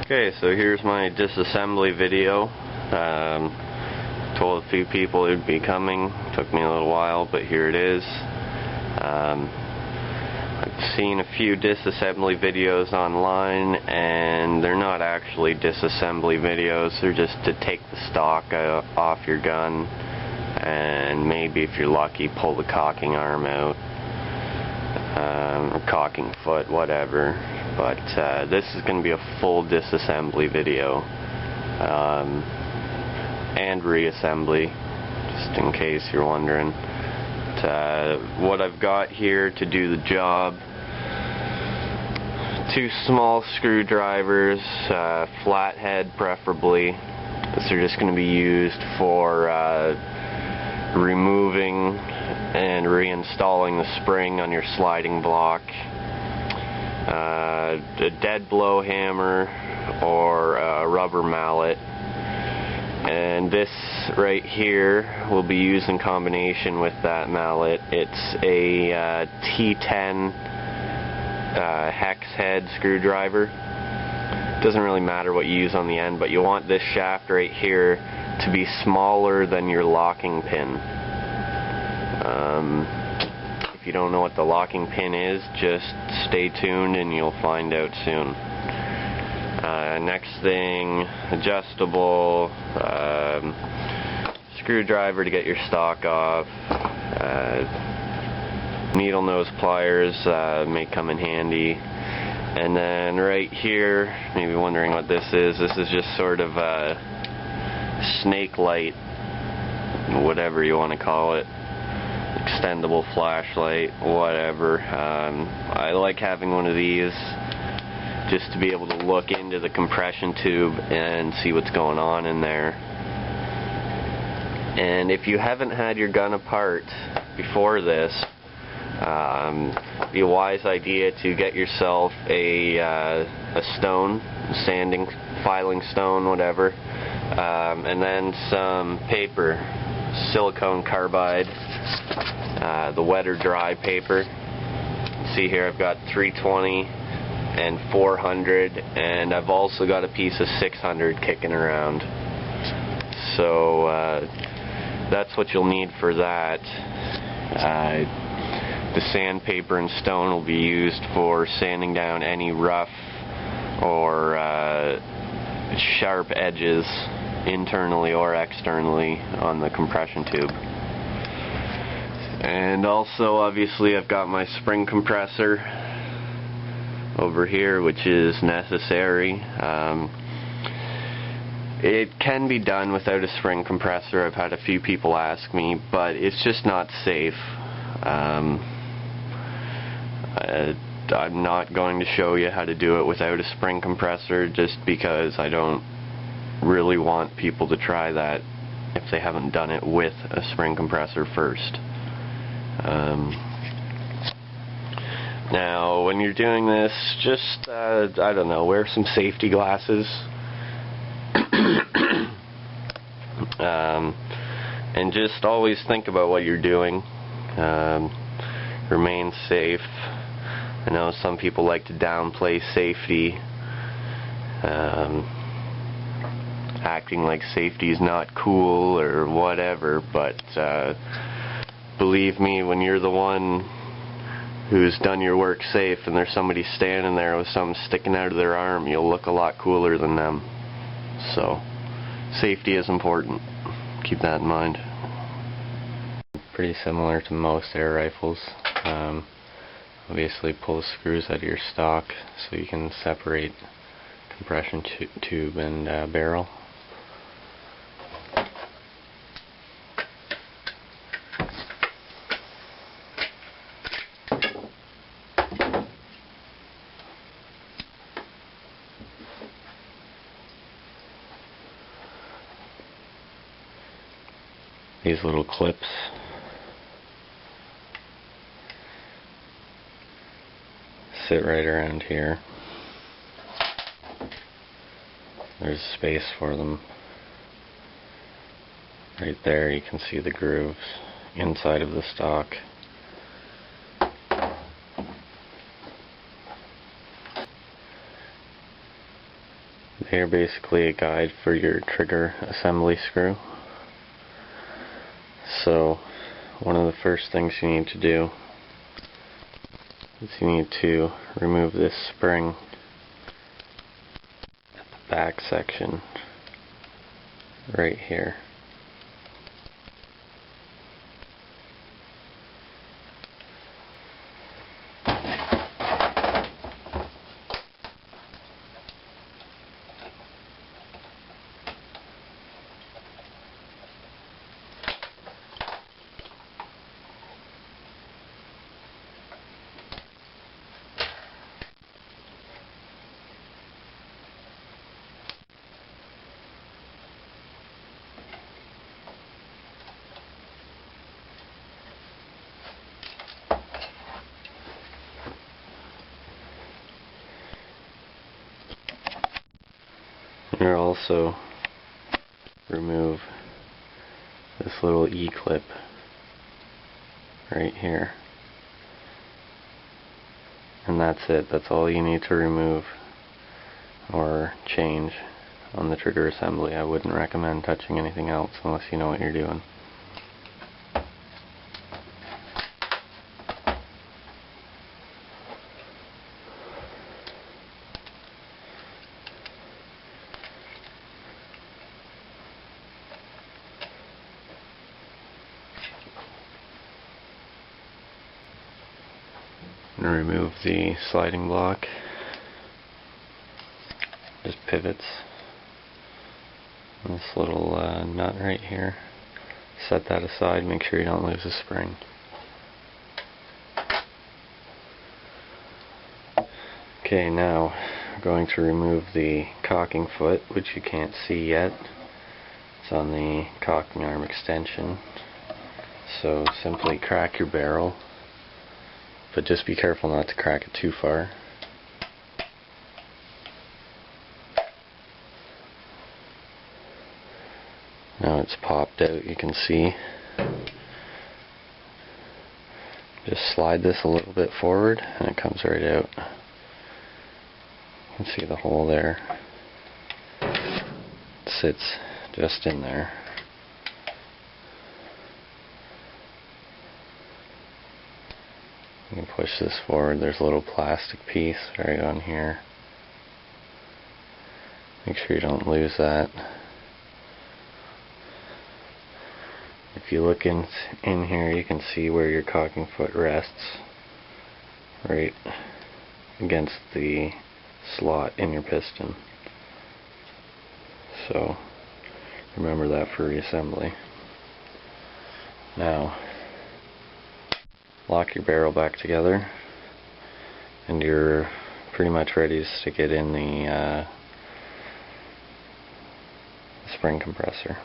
Okay, so here's my disassembly video. Told a few people it would be coming. Took me a little while, but here it is. I've seen a few disassembly videos online, and they're not actually disassembly videos. They're just to take the stock off your gun, and maybe if you're lucky, pull the cocking arm out, or cocking foot, whatever. But this is going to be a full disassembly video, and reassembly, just in case you're wondering. What I've got here to do the job: 2 small screwdrivers, flathead preferably. These are just going to be used for removing and reinstalling the spring on your sliding block. A dead blow hammer or a rubber mallet, and this right here will be used in combination with that mallet. It's a T10 hex head screwdriver. Doesn't really matter what you use on the end, but you want this shaft right here to be smaller than your locking pin. If you don't know what the locking pin is, just stay tuned and you'll find out soon. Next thing, adjustable screwdriver to get your stock off. Needle nose pliers may come in handy. And then right here, maybe wondering what this is. This is just sort of a snake light, whatever you want to call it. Extendable flashlight, whatever. I like having one of these just to be able to look into the compression tube and see what's going on in there. And if you haven't had your gun apart before this, it'd be a wise idea to get yourself a stone, sanding, filing stone, whatever, and then some paper, silicone carbide, the wet or dry paper. See here, I've got 320 and 400, and I've also got a piece of 600 kicking around. So that's what you'll need for that. The sandpaper and stone will be used for sanding down any rough or sharp edges internally or externally on the compression tube. And also, obviously, I've got my spring compressor over here, which is necessary. It can be done without a spring compressor. I've had a few people ask me, but it's just not safe. I'm not going to show you how to do it without a spring compressor, just because I don't really want people to try that if they haven't done it with a spring compressor first. Now, when you're doing this, just, I don't know, wear some safety glasses. And just always think about what you're doing. Remain safe. I know some people like to downplay safety, acting like safety is not cool or whatever, but believe me, when you're the one who's done your work safe and there's somebody standing there with something sticking out of their arm, you'll look a lot cooler than them. So, safety is important. Keep that in mind. Pretty similar to most air rifles. Obviously, pull the screws out of your stock so you can separate compression tube and barrel. These little clips sit right around here. There's space for them. Right there you can see the grooves inside of the stock. They are basically a guide for your trigger assembly screw. So one of the first things you need to do is you need to remove this spring at the back section right here. You'll also remove this little E-clip right here. And that's it. That's all you need to remove or change on the trigger assembly. I wouldn't recommend touching anything else unless you know what you're doing. And remove the sliding block, just pivots, and this little nut right here. Set that aside, make sure you don't lose the spring. Okay, now we're going to remove the cocking foot, which you can't see yet. It's on the cocking arm extension. So simply crack your barrel, but just be careful not to crack it too far. Now it's popped out, you can see. Just slide this a little bit forward and it comes right out. You can see the hole there. It sits just in there. You can push this forward. There's a little plastic piece right on here. Make sure you don't lose that. If you look in here, you can see where your cocking foot rests, right against the slot in your piston. So remember that for reassembly. Now lock your barrel back together and you're pretty much ready to stick it in the spring compressor.